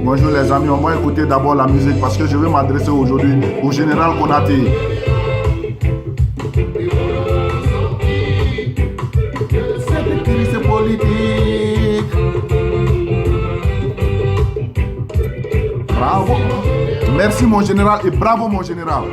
Bonjour les amis, on va écouter d'abord la musique parce que je vais m'adresser aujourd'hui au général Konaté. Cette crise politique. Bravo. Merci mon général et bravo mon général.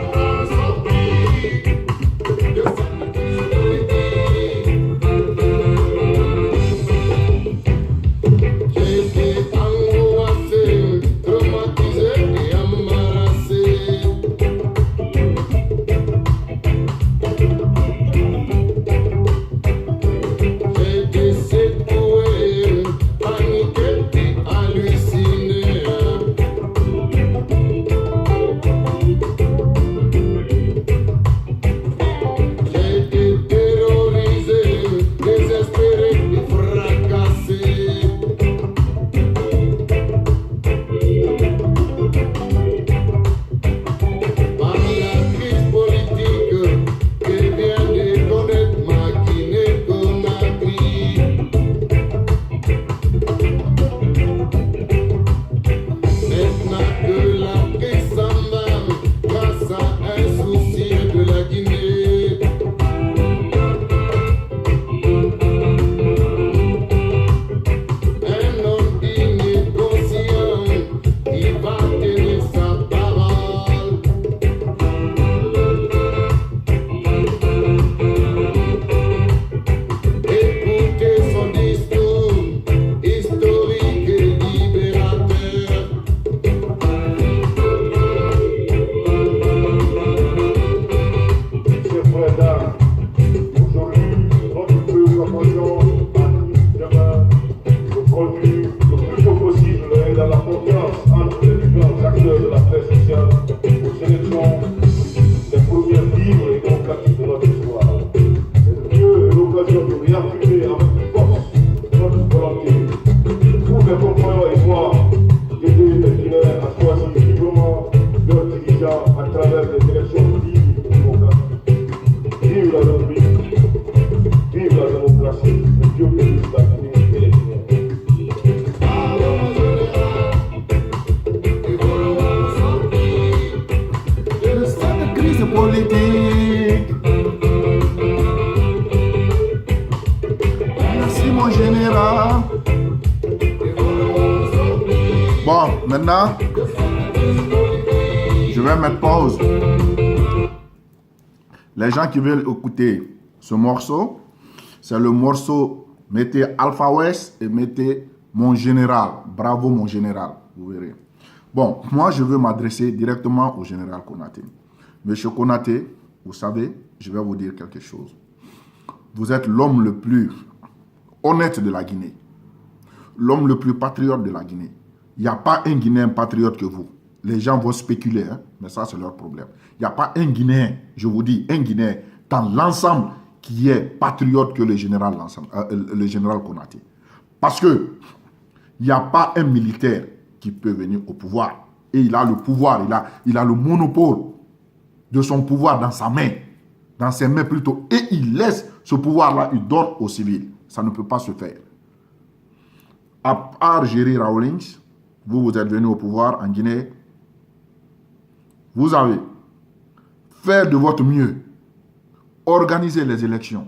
Maintenant, je vais mettre pause. Les gens qui veulent écouter ce morceau, c'est le morceau, mettez Alpha West et mettez mon général. Bravo mon général, vous verrez. Bon, moi je veux m'adresser directement au général Konaté. Monsieur Konaté, vous savez, je vais vous dire quelque chose. Vous êtes l'homme le plus honnête de la Guinée. L'homme le plus patriote de la Guinée. Il n'y a pas un Guinéen patriote que vous. Les gens vont spéculer, hein, mais ça c'est leur problème. Il n'y a pas un Guinéen, je vous dis, un Guinéen dans l'ensemble qui est patriote que le général Konaté. Parce que il n'y a pas un militaire qui peut venir au pouvoir. Et il a le pouvoir, il a le monopole de son pouvoir dans sa main. Dans ses mains plutôt. Et il laisse ce pouvoir-là, il donne aux civils. Ça ne peut pas se faire. À part Jerry Rawlings, vous êtes venu au pouvoir en Guinée. Vous avez fait de votre mieux. Organiser les élections.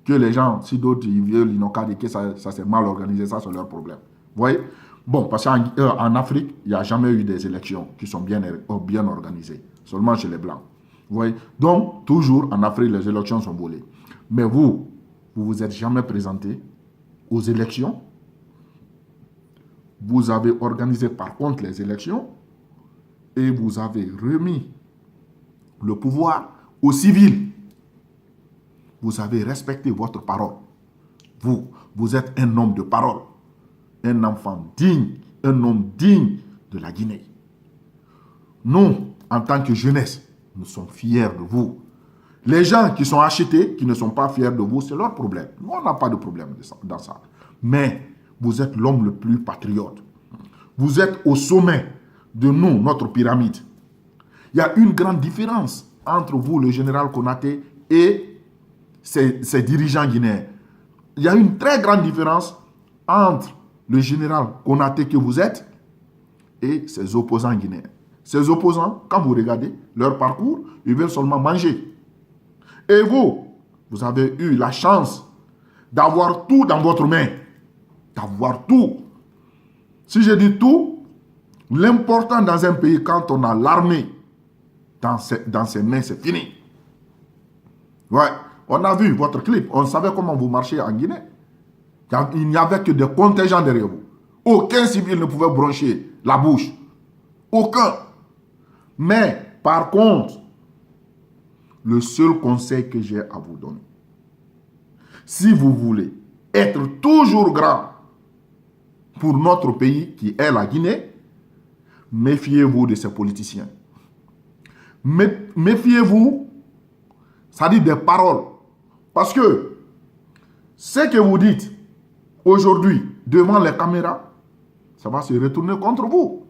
Que les gens, si d'autres ils veulent, ils n'ont qu'à dire que ça s'est mal organisé, ça c'est leur problème. Vous voyez? Bon, parce qu'en Afrique, il n'y a jamais eu des élections qui sont bien organisées. Seulement chez les Blancs. Vous voyez? Donc, toujours en Afrique, les élections sont volées. Mais vous vous êtes jamais présenté aux élections. Vous avez organisé par contre les élections et vous avez remis le pouvoir aux civils. Vous avez respecté votre parole. Vous êtes un homme de parole, un enfant digne, un homme digne de la Guinée. Nous, en tant que jeunesse, nous sommes fiers de vous. Les gens qui sont achetés, qui ne sont pas fiers de vous, c'est leur problème. Nous, on n'a pas de problème dans ça. Mais vous êtes l'homme le plus patriote. Vous êtes au sommet de nous, notre pyramide. Il y a une grande différence entre vous, le général Konaté, et ses dirigeants guinéens. Il y a une très grande différence entre le général Konaté que vous êtes et ses opposants guinéens. Ces opposants, quand vous regardez leur parcours, ils veulent seulement manger. Et vous, vous avez eu la chance d'avoir tout dans votre main. D'avoir tout. Si je dis tout, l'important dans un pays, quand on a l'armée dans ses mains, c'est fini. Ouais, on a vu votre clip, on savait comment vous marchez en Guinée. Il n'y avait que des contingents derrière vous. Aucun civil ne pouvait broncher la bouche. Aucun. Mais, par contre, le seul conseil que j'ai à vous donner, si vous voulez être toujours grand pour notre pays qui est la Guinée, méfiez-vous de ces politiciens. Méfiez-vous, ça dit des paroles. Parce que ce que vous dites aujourd'hui devant les caméras, ça va se retourner contre vous.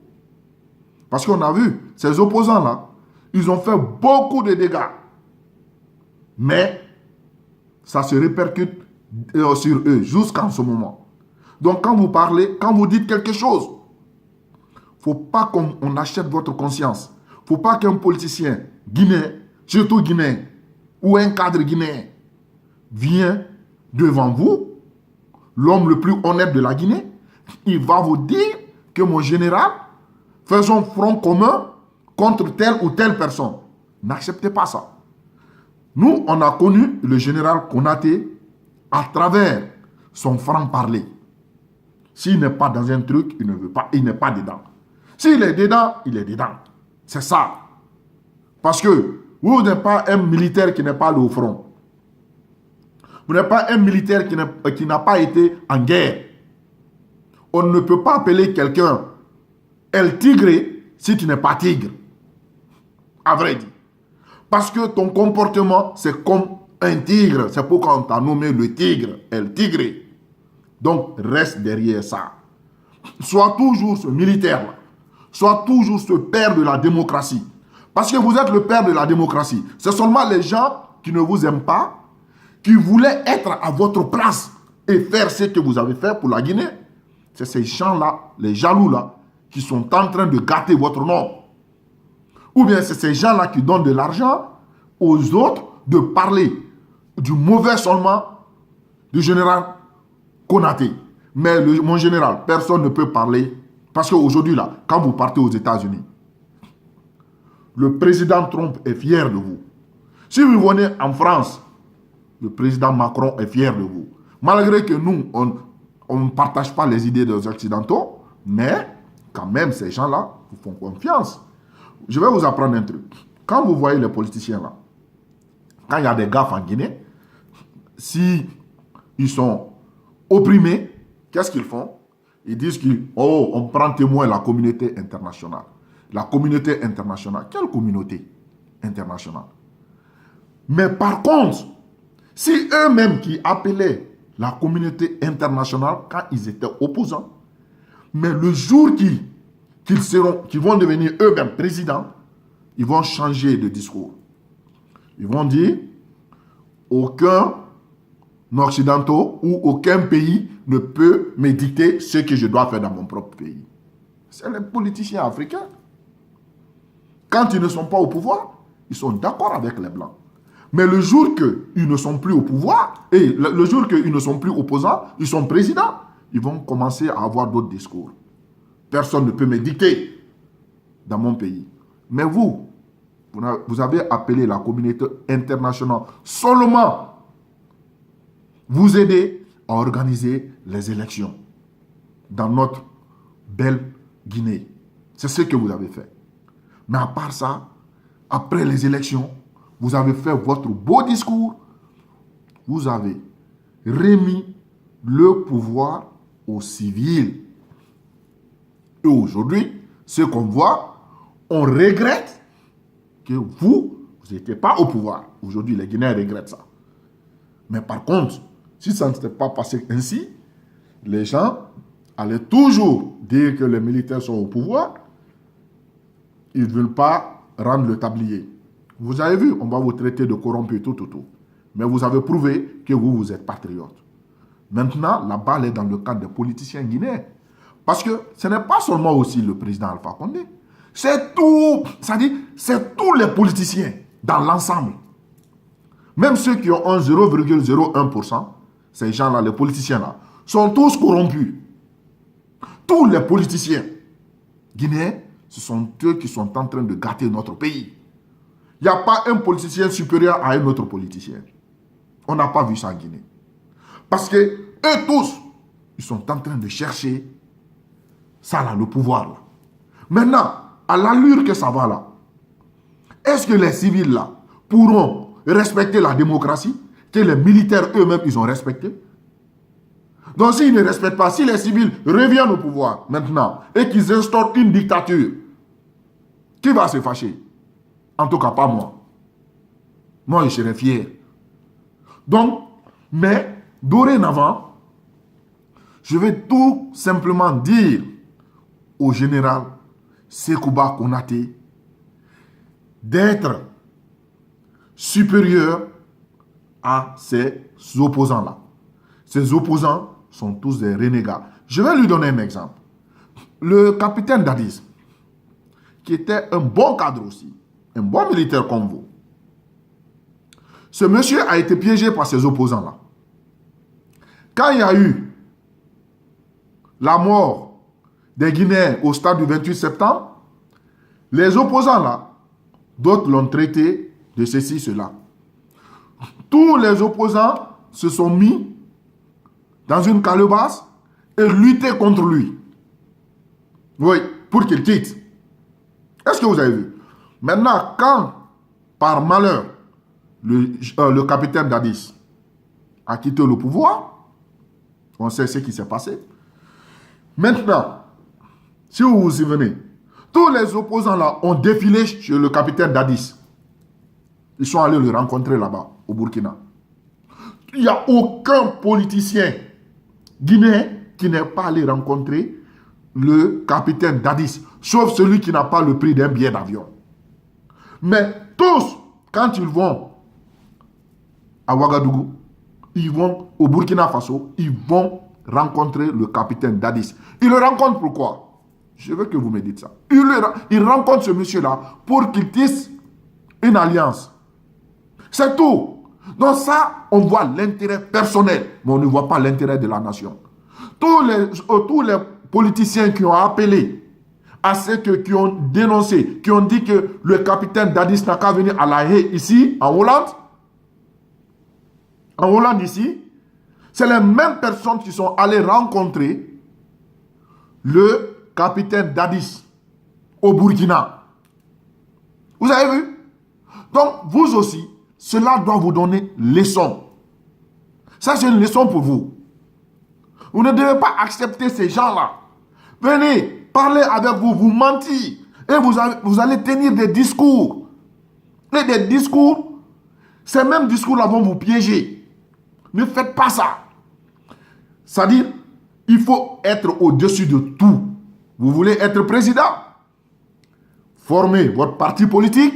Parce qu'on a vu, ces opposants-là, ils ont fait beaucoup de dégâts. Mais ça se répercute sur eux jusqu'en ce moment. Donc quand vous parlez, quand vous dites quelque chose, il ne faut pas qu'on achète votre conscience. Il ne faut pas qu'un politicien guinéen, surtout guinéen, ou un cadre guinéen, vienne devant vous, l'homme le plus honnête de la Guinée, il va vous dire que mon général, faisons front commun contre telle ou telle personne. N'acceptez pas ça. Nous, on a connu le général Konaté à travers son franc-parler. S'il n'est pas dans un truc, il ne veut pas, il n'est pas dedans. S'il est dedans, il est dedans. C'est ça. Parce que vous n'êtes pas un militaire qui n'est pas allé au front. Vous n'êtes pas un militaire qui n'a pas été en guerre. On ne peut pas appeler quelqu'un El Tigre si tu n'es pas tigre. À vrai dire. Parce que ton comportement, c'est comme un tigre. C'est pourquoi on t'a nommé le tigre, El Tigre. Donc, reste derrière ça. Sois toujours ce militaire-là. Sois toujours ce père de la démocratie. Parce que vous êtes le père de la démocratie. C'est seulement les gens qui ne vous aiment pas, qui voulaient être à votre place et faire ce que vous avez fait pour la Guinée. C'est ces gens-là, les jaloux-là, qui sont en train de gâter votre nom. Ou bien c'est ces gens-là qui donnent de l'argent aux autres de parler du mauvais seulement du général Konaté. Mais mon général, personne ne peut parler. Parce qu'aujourd'hui, là, quand vous partez aux États-Unis, le président Trump est fier de vous. Si vous venez en France, le président Macron est fier de vous. Malgré que nous, on ne partage pas les idées des Occidentaux, mais quand même, ces gens-là vous font confiance. Je vais vous apprendre un truc. Quand vous voyez les politiciens là, quand il y a des gaffes en Guinée, si ils sont opprimés, qu'est-ce qu'ils font? Ils disent qu'on prend témoin la communauté internationale. La communauté internationale. Quelle communauté internationale? Mais par contre, si eux-mêmes qui appelaient la communauté internationale quand ils étaient opposants, mais le jour qu'ils vont devenir eux-mêmes présidents, ils vont changer de discours. Ils vont dire aucun Occidentaux ou aucun pays ne peut me dicter ce que je dois faire dans mon propre pays. C'est les politiciens africains. Quand ils ne sont pas au pouvoir, ils sont d'accord avec les Blancs. Mais le jour qu'ils ne sont plus au pouvoir, et le jour qu'ils ne sont plus opposants, ils sont présidents, ils vont commencer à avoir d'autres discours. Personne ne peut me dicter dans mon pays. Mais vous avez appelé la communauté internationale seulement vous aider à organiser les élections dans notre belle Guinée. C'est ce que vous avez fait. Mais à part ça, après les élections, vous avez fait votre beau discours. Vous avez remis le pouvoir aux civils. Et aujourd'hui, ce qu'on voit, on regrette que vous n'étiez pas au pouvoir. Aujourd'hui, les Guinéens regrettent ça. Mais par contre, si ça ne s'était pas passé ainsi, les gens allaient toujours dire que les militaires sont au pouvoir. Ils ne veulent pas rendre le tablier. Vous avez vu, on va vous traiter de corrompu, tout. Mais vous avez prouvé que vous êtes patriote. Maintenant, la balle est dans le camp des politiciens guinéens. Parce que ce n'est pas seulement aussi le président Alpha Condé. C'est tout, c'est-à-dire, c'est tous les politiciens dans l'ensemble. Même ceux qui ont un 0,01%, ces gens-là, les politiciens-là, sont tous corrompus. Tous les politiciens guinéens, ce sont eux qui sont en train de gâter notre pays. Il n'y a pas un politicien supérieur à un autre politicien. On n'a pas vu ça en Guinée. Parce que eux tous, ils sont en train de chercher ça là, le pouvoir là. Maintenant, à l'allure que ça va là, est-ce que les civils là pourront respecter la démocratie que les militaires eux-mêmes ils ont respecté? Donc s'ils ne respectent pas, si les civils reviennent au pouvoir maintenant et qu'ils instaurent une dictature, qui va se fâcher? En tout cas pas moi. Moi je serais fier. Donc, mais dorénavant, je vais tout simplement dire au général Sekouba Konaté d'être supérieur à ces opposants-là. Ces opposants sont tous des renégats. Je vais lui donner un exemple. Le capitaine Dadis, qui était un bon cadre aussi, un bon militaire comme vous, ce monsieur a été piégé par ces opposants-là. Quand il y a eu la mort des Guinéens au stade du 28 septembre, les opposants là, d'autres l'ont traité de ceci, cela. Tous les opposants se sont mis dans une calebasse et luttaient contre lui. Oui, pour qu'il quitte. Est-ce que vous avez vu? Maintenant, quand, par malheur, le capitaine Dadis a quitté le pouvoir, on sait ce qui s'est passé. Maintenant, si vous vous souvenez, tous les opposants là ont défilé chez le capitaine Dadis. Ils sont allés le rencontrer là-bas, au Burkina. Il n'y a aucun politicien guinéen qui n'est pas allé rencontrer le capitaine Dadis, sauf celui qui n'a pas le prix d'un billet d'avion. Mais tous, quand ils vont à Ouagadougou, ils vont au Burkina Faso, ils vont rencontrer le capitaine Dadis. Ils le rencontrent pourquoi? Je veux que vous me dites ça. Ils rencontrent ce monsieur-là pour qu'il tisse une alliance. C'est tout. Donc ça, on voit l'intérêt personnel, mais on ne voit pas l'intérêt de la nation. Tous les politiciens qui ont appelé à ceux qui ont dénoncé, qui ont dit que le capitaine Dadis n'a qu'à venir à La Haye ici, en Hollande ici, c'est les mêmes personnes qui sont allées rencontrer le capitaine Dadis au Burkina. Vous avez vu? Donc, vous aussi, cela doit vous donner leçon. Ça, c'est une leçon pour vous. Vous ne devez pas accepter ces gens-là. Venez, parler avec vous, vous mentir. Et vous allez tenir des discours. Et des discours, ces mêmes discours-là vont vous piéger. Ne faites pas ça. C'est-à-dire, il faut être au-dessus de tout. Vous voulez être président? Formez votre parti politique.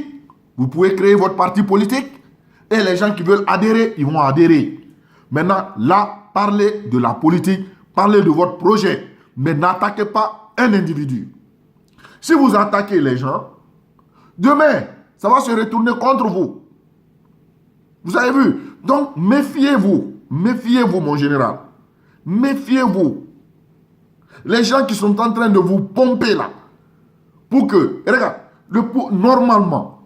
Vous pouvez créer votre parti politique. Et les gens qui veulent adhérer, ils vont adhérer. Maintenant, là, parlez de la politique. Parlez de votre projet. Mais n'attaquez pas un individu. Si vous attaquez les gens, demain, ça va se retourner contre vous. Vous avez vu? Donc, méfiez-vous. Méfiez-vous, mon général. Méfiez-vous. Les gens qui sont en train de vous pomper là, pour que, regarde, normalement,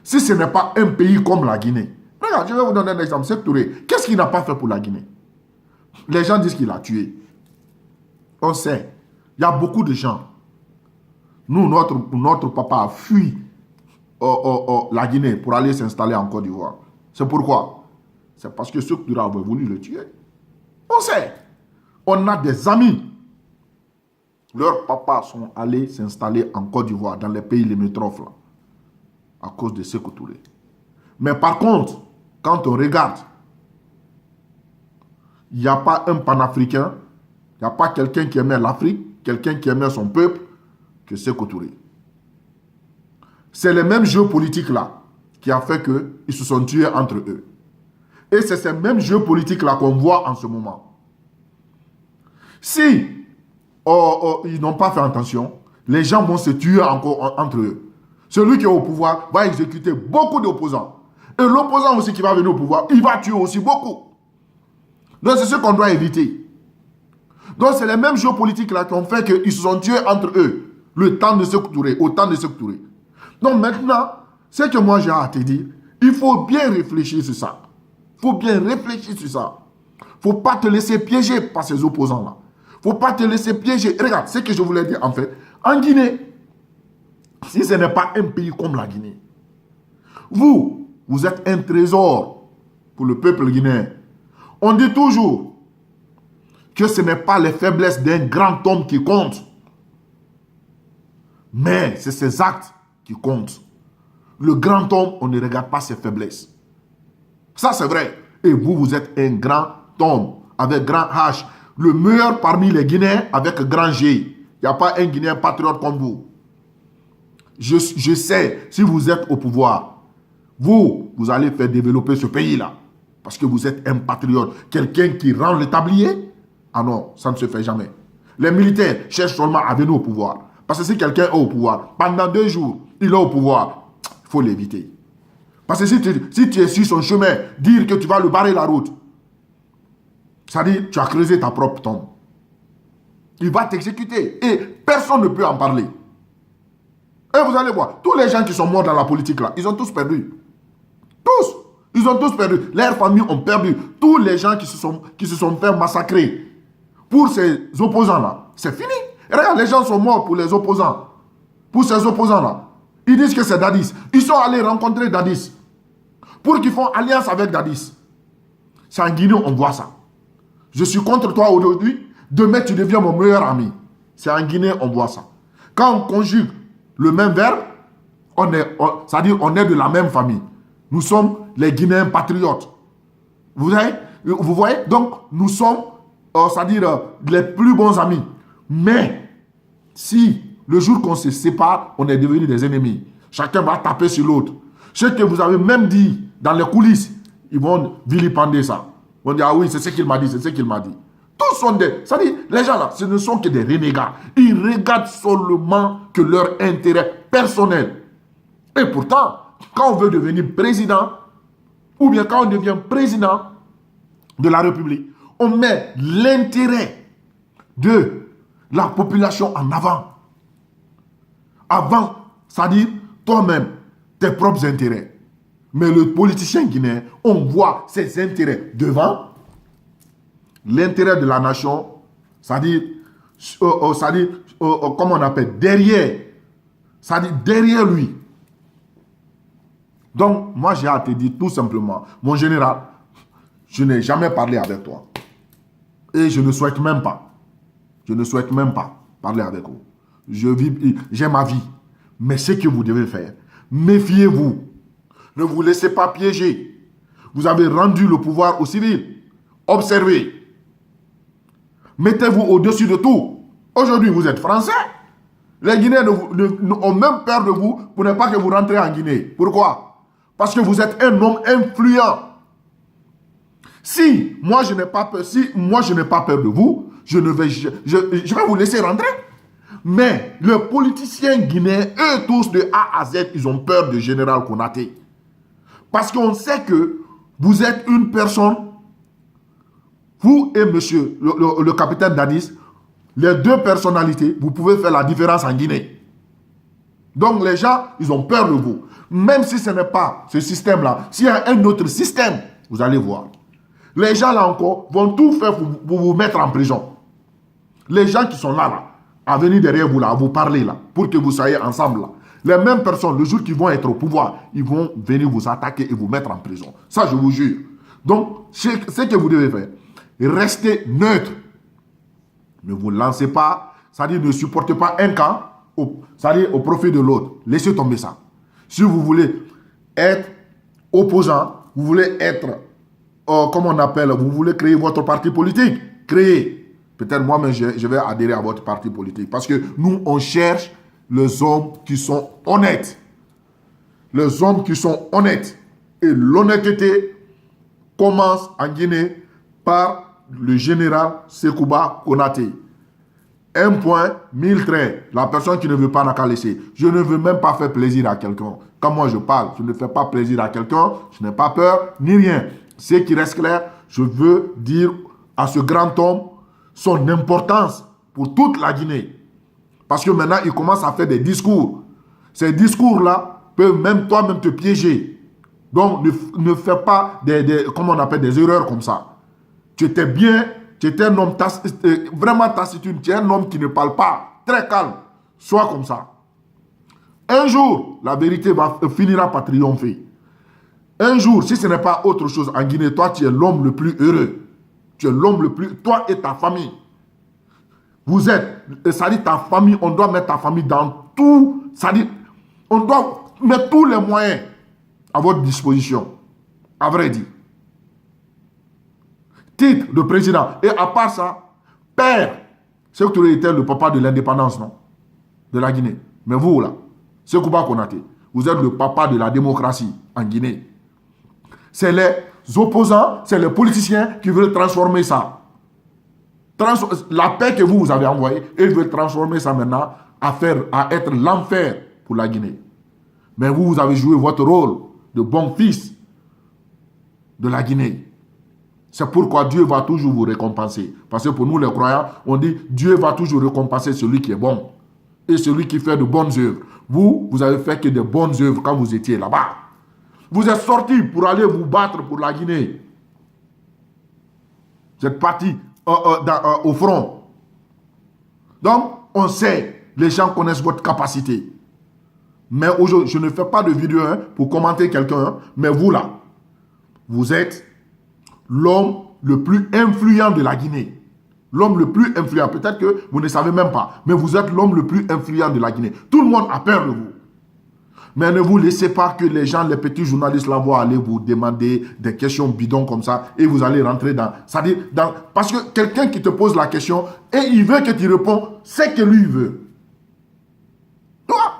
si ce n'est pas un pays comme la Guinée, regarde, je vais vous donner un exemple. Sékou Touré, qu'est-ce qu'il n'a pas fait pour la Guinée? Les gens disent qu'il a tué. On sait, il y a beaucoup de gens. Nous, notre papa a fui la Guinée pour aller s'installer en Côte d'Ivoire. C'est pourquoi? C'est parce que Sékou Touré avait voulu le tuer. On sait. On a des amis. Leurs papas sont allés s'installer en Côte d'Ivoire, dans les pays limitrophes, là, à cause de Sékou Touré. Mais par contre, quand on regarde, il n'y a pas un panafricain, il n'y a pas quelqu'un qui aimait l'Afrique, quelqu'un qui aimait son peuple, que Sékou Touré. C'est le même jeu politique là qui a fait qu'ils se sont tués entre eux. Et c'est ces mêmes jeux politiques là qu'on voit en ce moment. Si ils n'ont pas fait attention, les gens vont se tuer encore entre eux. Celui qui est au pouvoir va exécuter beaucoup d'opposants. Et l'opposant aussi qui va venir au pouvoir, il va tuer aussi beaucoup. Donc c'est ce qu'on doit éviter. Donc c'est les mêmes géopolitiques là qui ont fait qu'ils se sont tués entre eux. Le temps de se couturer, au temps de se couturer. Donc maintenant, ce que moi j'ai à te dire, il faut bien réfléchir sur ça. Il faut bien réfléchir sur ça. Il ne faut pas te laisser piéger par ces opposants-là. Il ne faut pas te laisser piéger. Regarde, ce que je voulais dire en fait. En Guinée, si ce n'est pas un pays comme la Guinée, vous êtes un trésor pour le peuple guinéen. On dit toujours que ce n'est pas les faiblesses d'un grand homme qui comptent, mais c'est ses actes qui comptent. Le grand homme, on ne regarde pas ses faiblesses. Ça, c'est vrai. Et vous êtes un grand homme avec grand H. Le meilleur parmi les Guinéens avec grand G. Il n'y a pas un Guinéen patriote comme vous. Je sais, si vous êtes au pouvoir, vous allez faire développer ce pays-là. Parce que vous êtes un patriote. Quelqu'un qui rend le tablier. Ah non, ça ne se fait jamais. Les militaires cherchent seulement à venir au pouvoir. Parce que si quelqu'un est au pouvoir, pendant 2 jours, il est au pouvoir, il faut l'éviter. Parce que si tu es sur son chemin, dire que tu vas lui barrer la route, ça dit tu as creusé ta propre tombe. Il va t'exécuter. Et personne ne peut en parler. Et vous allez voir, tous les gens qui sont morts dans la politique là, ils ont tous perdu. Tous. Ils ont tous perdu. Leurs familles ont perdu. Tous les gens qui se sont fait massacrer pour ces opposants-là, c'est fini. Et regarde, les gens sont morts pour les opposants. Pour ces opposants-là. Ils disent que c'est Dadis. Ils sont allés rencontrer Dadis. Pour qu'ils font alliance avec Dadis. C'est en Guinée, on voit ça. Je suis contre toi aujourd'hui. Demain, tu deviens mon meilleur ami. C'est en Guinée, on voit ça. Quand on conjugue le même verbe, c'est-à-dire on est de la même famille. Nous sommes les Guinéens patriotes. Vous voyez? Donc, nous sommes, c'est-à-dire les plus bons amis. Mais, si le jour qu'on se sépare, on est devenus des ennemis. Chacun va taper sur l'autre. Ce que vous avez même dit dans les coulisses, ils vont vilipender ça. Ils vont dire, ah oui, c'est ce qu'il m'a dit, c'est ce qu'il m'a dit. Tous sont des... C'est-à-dire, les gens là, ce ne sont que des renégats. Ils regardent seulement que leur intérêt personnel. Et pourtant, quand on veut devenir président, ou bien quand on devient président de la République, on met l'intérêt de la population en avant. Avant, c'est-à-dire toi-même, tes propres intérêts. Mais le politicien guinéen, on voit ses intérêts devant, l'intérêt de la nation, c'est-à-dire, comment on appelle, derrière, c'est-à-dire derrière lui. Donc, moi, j'ai à te dire tout simplement, mon général, je n'ai jamais parlé avec toi. Et je ne souhaite même pas. Je ne souhaite même pas parler avec vous. J'ai ma vie. Mais ce que vous devez faire, méfiez-vous. Ne vous laissez pas piéger. Vous avez rendu le pouvoir aux civils. Observez. Mettez-vous au-dessus de tout. Aujourd'hui, vous êtes français. Les Guinéens ont même peur de vous pour ne pas que vous rentrez en Guinée. Pourquoi? Parce que vous êtes un homme influent. Si moi je n'ai pas peur, de vous, je vais vous laisser rentrer. Mais les politiciens guinéens, eux tous de A à Z, ils ont peur du général Konaté. Parce qu'on sait que vous êtes une personne, vous et monsieur, le capitaine Dadis, les deux personnalités, vous pouvez faire la différence en Guinée. Donc les gens, ils ont peur de vous. Même si ce n'est pas ce système-là, s'il y a un autre système, vous allez voir. Les gens là encore vont tout faire pour vous mettre en prison. Les gens qui sont là, à venir derrière vous là, à vous parler là, pour que vous soyez ensemble là. Les mêmes personnes, le jour qu'ils vont être au pouvoir, ils vont venir vous attaquer et vous mettre en prison. Ça, je vous jure. Donc, ce que vous devez faire, restez neutre. Ne vous lancez pas, c'est-à-dire ne supportez pas un camp, c'est-à-dire au profit de l'autre. Laissez tomber ça. Si vous voulez être opposant, vous voulez être, comment on appelle, vous voulez créer votre parti politique, créez. Peut-être moi-même, je vais adhérer à votre parti politique. Parce que nous, on cherche les hommes qui sont honnêtes. Les hommes qui sont honnêtes. Et l'honnêteté commence en Guinée par le général Sékouba Konaté. Un point, 1000 traits. La personne qui ne veut pas n'a qu'à laisser. Je ne veux même pas faire plaisir à quelqu'un. Quand moi je parle, je ne fais pas plaisir à quelqu'un. Je n'ai pas peur, ni rien. Ce qui reste clair, je veux dire à ce grand homme son importance pour toute la Guinée. Parce que maintenant, il commence à faire des discours. Ces discours-là peuvent même toi-même te piéger. Donc, ne fais pas comment on appelle, des erreurs comme ça. Tu étais bien, tu étais un homme vraiment taciturne, tu es un homme qui ne parle pas, très calme. Sois comme ça. Un jour, la vérité finira par triompher. Un jour, si ce n'est pas autre chose en Guinée, toi, tu es l'homme le plus heureux. Tu es l'homme le plus... Toi et ta famille. Vous êtes... Ça dit ta famille, on doit mettre ta famille dans tout... Ça dit, on doit mettre tous les moyens à votre disposition. À vrai dire. Titre de président. Et à part ça, père, c'est que tu aurais été le papa de l'indépendance, non? De la Guinée. Mais vous, là, c'est Kouba Konaté. Vous êtes le papa de la démocratie en Guinée. C'est les opposants, c'est les politiciens qui veulent transformer ça. La paix que vous avez envoyée, ils veulent transformer ça maintenant à être l'enfer pour la Guinée. Mais vous avez joué votre rôle de bon fils de la Guinée. C'est pourquoi Dieu va toujours vous récompenser. Parce que pour nous les croyants, on dit Dieu va toujours récompenser celui qui est bon et celui qui fait de bonnes œuvres. Vous avez fait que de bonnes œuvres quand vous étiez là-bas. Vous êtes sortis pour aller vous battre pour la Guinée. Vous êtes partis au front. Donc, on sait, les gens connaissent votre capacité. Mais aujourd'hui, je ne fais pas de vidéo pour commenter quelqu'un, mais vous là, vous êtes l'homme le plus influent de la Guinée. L'homme le plus influent. Peut-être que vous ne savez même pas, mais vous êtes l'homme le plus influent de la Guinée. Tout le monde a peur de vous. Mais ne vous laissez pas que les gens, les petits journalistes là, vont aller vous demander des questions bidons comme ça et vous allez rentrer dans... C'est-à-dire, parce que quelqu'un qui te pose la question et il veut que tu réponds, c'est que lui veut.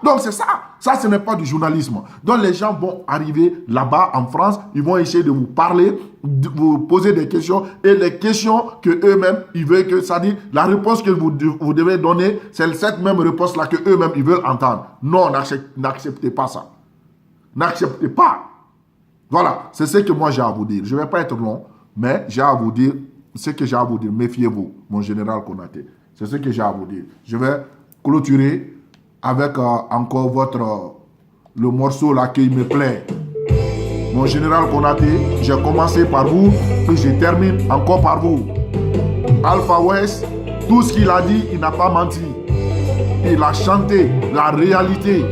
Donc c'est ça. Ça, ce n'est pas du journalisme. Donc les gens vont arriver là-bas en France, ils vont essayer de vous parler, de vous poser des questions et les questions que eux-mêmes, ils veulent que, ça dit, la réponse que vous devez donner, c'est cette même réponse-là que eux-mêmes, ils veulent entendre. Non, n'acceptez pas ça. N'acceptez pas. Voilà, c'est ce que moi j'ai à vous dire. Je ne vais pas être long, mais j'ai à vous dire ce que j'ai à vous dire. Méfiez-vous, mon général Konaté. C'est ce que j'ai à vous dire. Je vais clôturer avec encore le morceau là qui me plaît. Mon général Konaté, j'ai commencé par vous et je termine encore par vous. Alpha West, tout ce qu'il a dit, il n'a pas menti. Il a chanté la réalité.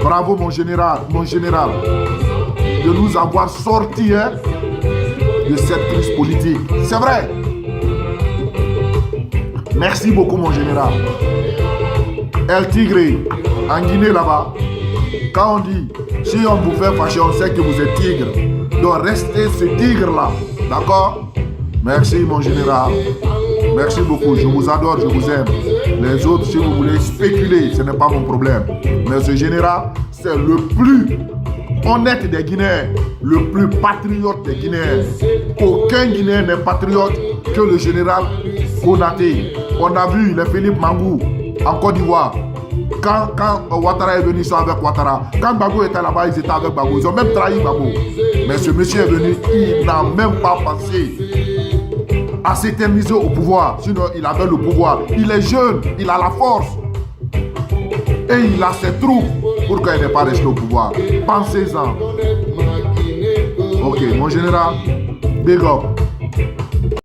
Bravo mon général, de nous avoir sortis de cette crise politique. C'est vrai. Merci beaucoup mon général. El Tigre, en Guinée là-bas, quand on dit, si on vous fait fâcher, on sait que vous êtes tigre. Donc restez ce tigre-là, d'accord? Merci mon général. Merci beaucoup, je vous adore, je vous aime. Les autres, si vous voulez spéculer, ce n'est pas mon problème. Mais ce général, c'est le plus honnête des Guinéens, le plus patriote des Guinéens. Aucun Guinéen n'est patriote que le général Konaté. On a vu les Philippe Mangou en Côte d'Ivoire. Quand Ouattara est venu, ils sont avec Ouattara. Quand Gbagbo était là-bas, ils étaient avec Gbagbo. Ils ont même trahi Gbagbo. Mais ce monsieur est venu, il n'a même pas pensé à s'éterniser au pouvoir. Sinon, il avait le pouvoir. Il est jeune, il a la force. Et il a ses troupes pour qu'il n'ait pas resté au pouvoir. Pensez-en. Ok, mon général, big up.